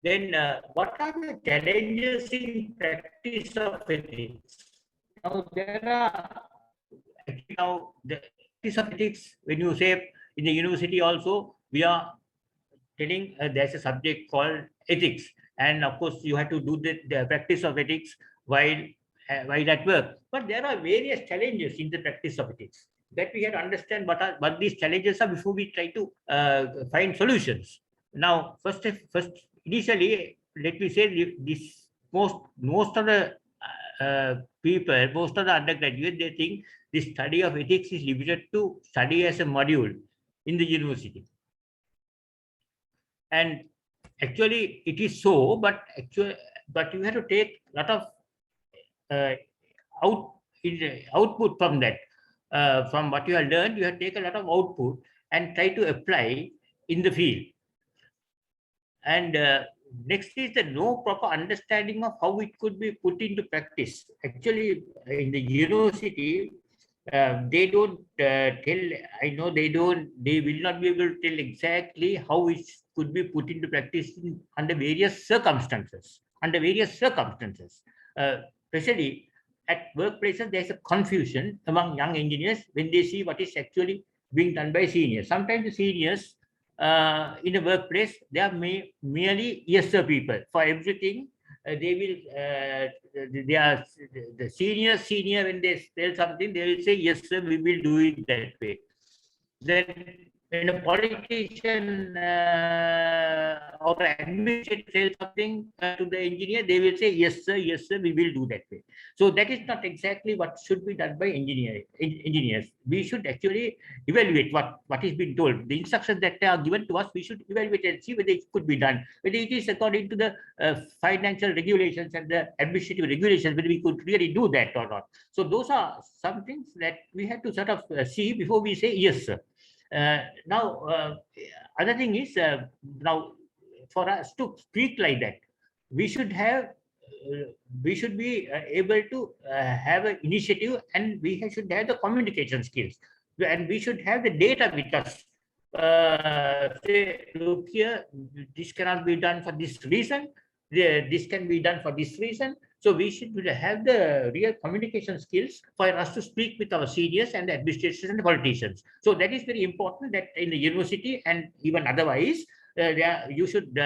Then what are the challenges in practice of ethics? Now there are actually now the practice of ethics. When you say in the university also, we are telling there's a subject called ethics, and of course you have to do the practice of ethics while at work. But there are various challenges in the practice of ethics that we have to understand what these challenges are before we try to find solutions. Now, first initially, let me say this: most of the people, most of the undergraduates, they think the study of ethics is limited to study as a module in the university. And actually it is so, but you have to take a lot of uh, output from that. From what you have learned, you have to take a lot of output and try to apply in the field. And next is the no proper understanding of how it could be put into practice. Actually, in the university, they don't tell. I know they don't. They will not be able to tell exactly how it could be put into practice under various circumstances. Under various circumstances, especially at workplaces, there is a confusion among young engineers when they see what is actually being done by seniors. Sometimes the seniors in a workplace, they are merely yes sir people for everything. They will they are the senior when they tell something, they will say yes sir, we will do it that way. Then when a politician or administrator tells something to the engineer, they will say yes sir, we will do that way. So that is not exactly what should be done by engineers. We should actually evaluate what is being told. The instructions that are given to us, we should evaluate and see whether it could be done, whether it is according to the financial regulations and the administrative regulations, whether we could really do that or not. So those are some things that we have to sort of see before we say yes sir. Now, other thing is now for us to speak like that, we should have we should be able to have an initiative, and we should have the communication skills, and we should have the data with us. Say, look here, this cannot be done for this reason. This can be done for this reason. So we should have the real communication skills for us to speak with our seniors and the administrators and the politicians. So that is very important that in the university and even otherwise, you should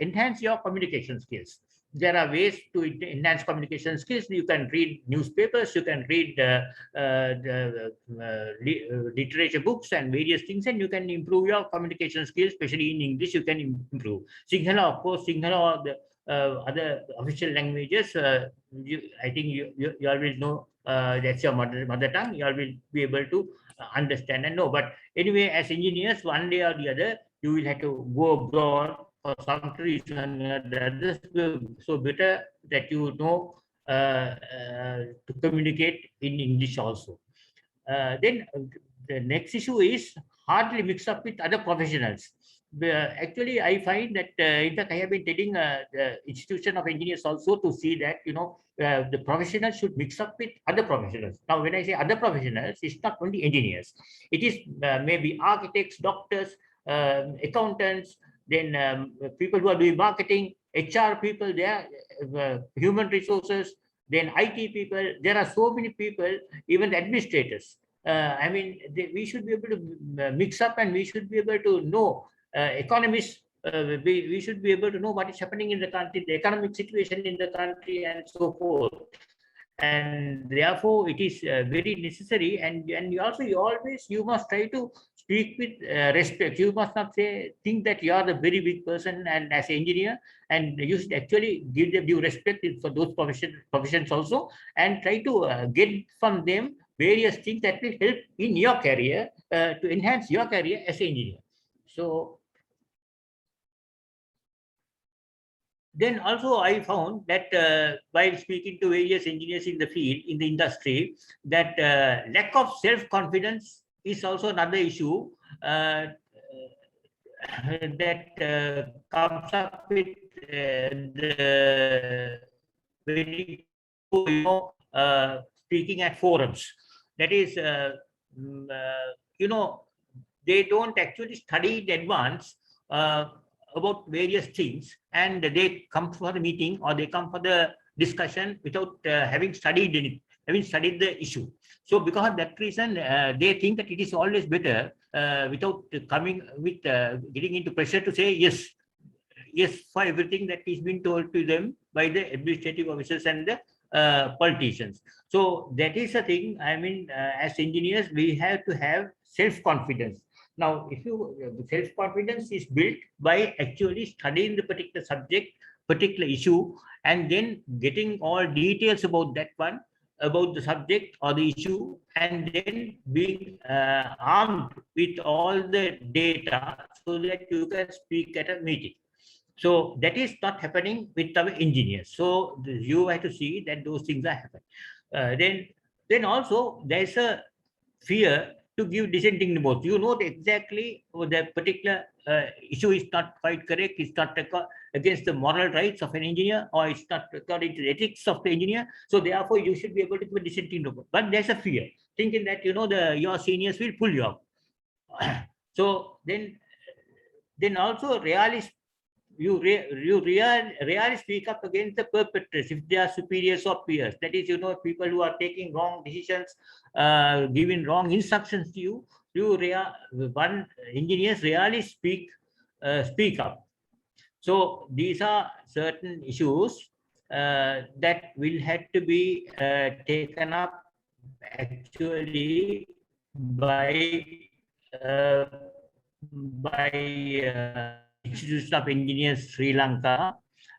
enhance your communication skills. There are ways to enhance communication skills. You can read newspapers, you can read literature books and various things, and you can improve your communication skills, especially in English. You can improve. Sinhala, of course, Sinhala, the other official languages. I think you all will know that's your mother tongue. You all will be able to understand and know. But anyway, as engineers, one day or the other, you will have to go abroad for some reason or the other. So better that you know to communicate in English also. Then the next issue is hardly mix up with other professionals. Actually, I find that in fact I have been telling the institution of engineers also to see that the professionals should mix up with other professionals. Now, when I say other professionals, it's not only engineers. It is maybe architects, doctors, accountants, then people who are doing marketing, HR people, there, human resources, then IT people. There are so many people, even the administrators. I mean, we should be able to mix up, and we should be able to know economists. We should be able to know what is happening in the country, the economic situation in the country, and so forth. And therefore, it is very necessary. And you must try to speak with respect. You must not think that you are the very big person, and as an engineer, and you should actually give them due respect for those professions also, and try to get from them various things that will help in your career to enhance your career as an engineer. So then also I found that while speaking to various engineers in the field, in the industry, that lack of self-confidence is also another issue that comes up with the very, speaking at forums. That is, they don't actually study in advance about various things, and they come for the meeting or they come for the discussion without having studied it, having studied the issue. So because of that reason, they think that it is always better without coming with getting into pressure to say yes, yes for everything that is being told to them by the administrative officers and the politicians. So that is a thing. I mean, as engineers, we have to have self-confidence. Now, if you self-confidence is built by actually studying the particular subject, particular issue, and then getting all details about that one, about the subject or the issue, and then being armed with all the data so that you can speak at a meeting. So that is not happening with our engineers. So you have to see that those things are happening. Then also there's a fear to give dissenting reports. You know exactly the particular issue is not quite correct. It's not against the moral rights of an engineer, or it's not according to the ethics of the engineer. So therefore, you should be able to give a dissenting report. But there's a fear, thinking that your seniors will pull you up. So then also realist you really speak up against the perpetrators if they are superiors or peers. That is, people who are taking wrong decisions, giving wrong instructions to you. Engineers really speak up. So these are certain issues that will have to be taken up actually uh, by Institute of Engineers Sri Lanka,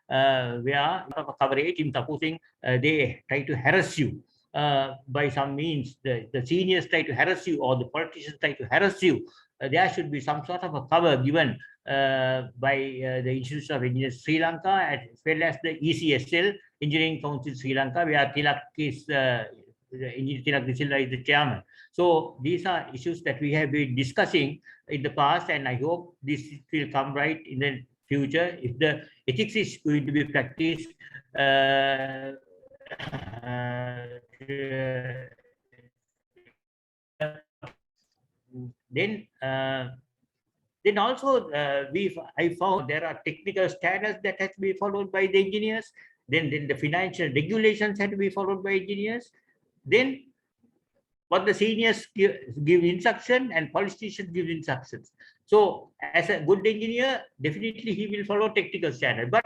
where of coverage in supposing they try to harass you by some means, the seniors try to harass you or the politicians try to harass you, there should be some sort of a cover given by the Institute of Engineers Sri Lanka, as well as the ECSL, Engineering Council Sri Lanka, where Tilak is Engineer Tilak Silva is the chairman. So these are issues that we have been discussing in the past, and I hope this will come right in the future. If the ethics is going to be practiced, then also I found there are technical standards that has to be followed by the engineers. Then the financial regulations have to be followed by engineers. Then what the seniors give instruction and politicians give instructions. So as a good engineer, definitely he will follow technical standard. But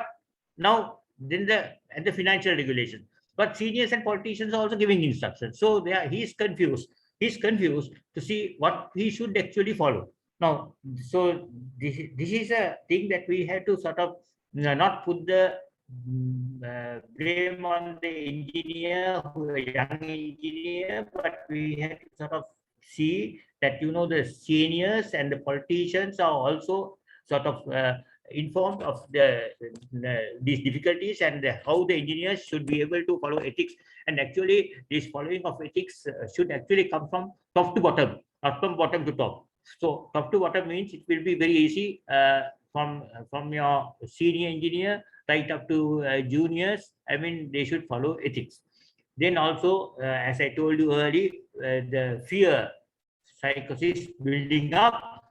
now then the financial regulation. But seniors and politicians are also giving instructions. So he's confused. He's confused to see what he should actually follow. Now, so this is a thing that we have to sort of not put the blame on the engineer, who is a young engineer, but we have to sort of see that the seniors and the politicians are also sort of informed of these difficulties and how the engineers should be able to follow ethics. And actually, this following of ethics should actually come from top to bottom, not from bottom to top. So top to bottom means it will be very easy from your senior engineer right up to juniors. I mean, they should follow ethics. Then also, as I told you earlier, the fear psychosis building up,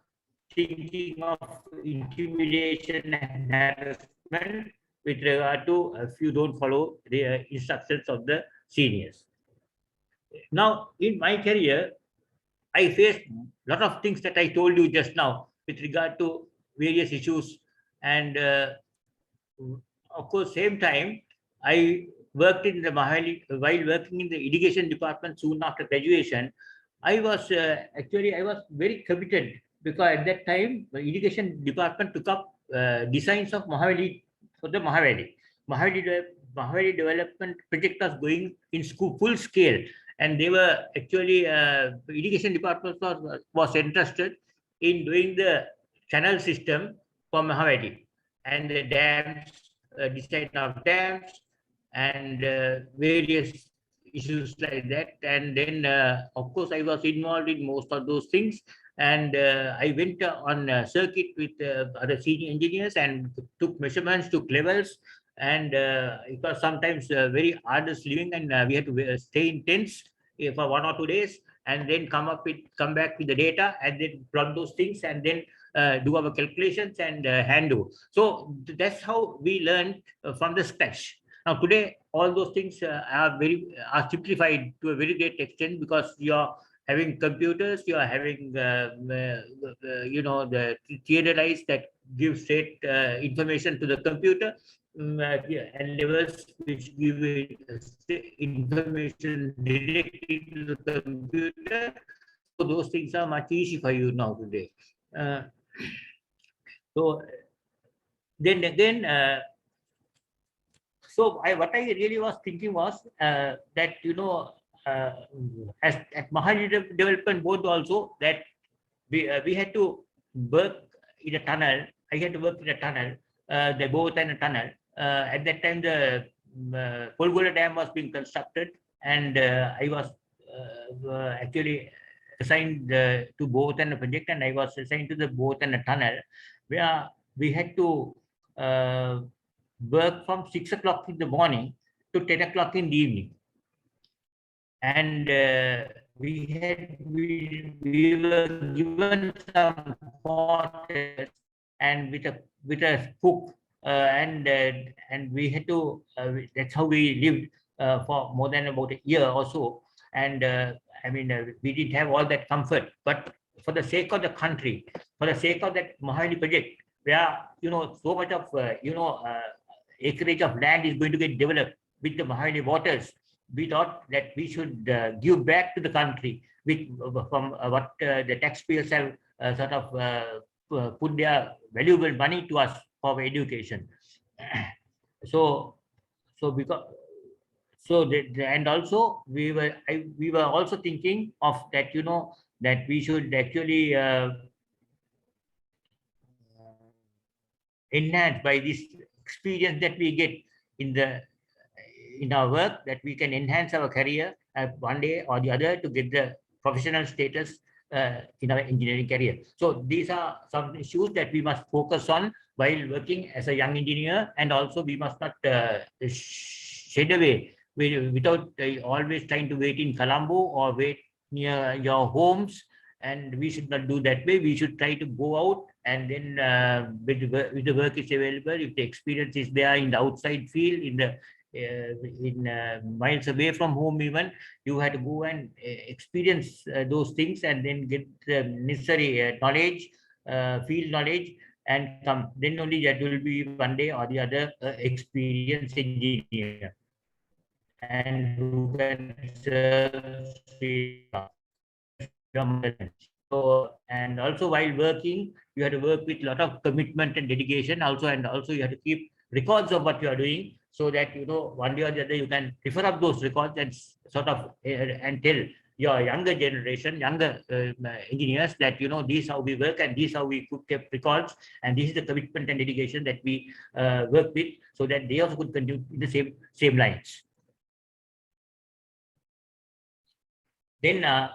thinking of intimidation and harassment with regard to if you don't follow the instructions of the seniors. Now, in my career, I faced a lot of things that I told you just now with regard to various issues. And of course, same time, I worked in the while working in the irrigation department soon after graduation. I was I was very committed, because at that time the irrigation department took up designs of Mahavali for the Mahavali. Mahavali development project was going in full scale, and they were actually irrigation department was interested in doing the channel system for Mahavali and the dams, design of dams, and various issues like that. And then, of course, I was involved in most of those things. And I went on a circuit with other senior engineers and took measurements, took levels. And it was sometimes very arduous living, and we had to stay in tents for 1 or 2 days, and then come back with the data, and then plot those things, and then do our calculations and hand over. So that's how we learned from the scratch. Now today, all those things are simplified to a very great extent, because you are having computers, you are having the theorized that give straight information to the computer, yeah, and levels which give information directly to the computer. So those things are much easy for you now today. Uh, so then again, what I really was thinking was that as at Mahali Development Board also, that we had to work in a tunnel. I had to work in a tunnel, the boat and a tunnel. At that time, the Polgola Dam was being constructed, and I was actually assigned to boat and a project, and I was assigned to the boat and a tunnel, where we had to work from 6 o'clock in the morning to 10 o'clock in the evening. And we were given some quarters, and with a cook, and we had to that's how we lived for more than about a year or so. And we didn't have all that comfort, but for the sake of the country, for the sake of that Mahali project, where so much of acreage of land is going to get developed with the Mahali waters, we thought that we should give back to the country with from what the taxpayers have sort of put their valuable money to us for education. So because and also we were also thinking of that, that we should actually enhance by this experience that we get in our work, that we can enhance our career one day or the other to get the professional status in our engineering career. So these are some issues that we must focus on while working as a young engineer, and also we must not shed away without always trying to wait in Colombo or wait near your homes. And we should not do that way. We should try to go out, and then if the work is available, if the experience is there in the outside field, in miles away from home even, you have to go and experience those things, and then get the necessary knowledge, field knowledge, and come. Then only that will be one day or the other experienced engineer, and who can serve So, and also while working, you have to work with a lot of commitment and dedication also, and also you have to keep records of what you are doing, so that one day or the other you can refer up those records and sort of and tell your younger generation, younger engineers, that this is how we work, and this is how we keep records, and this is the commitment and dedication that we work with, so that they also could continue in the same lines. Then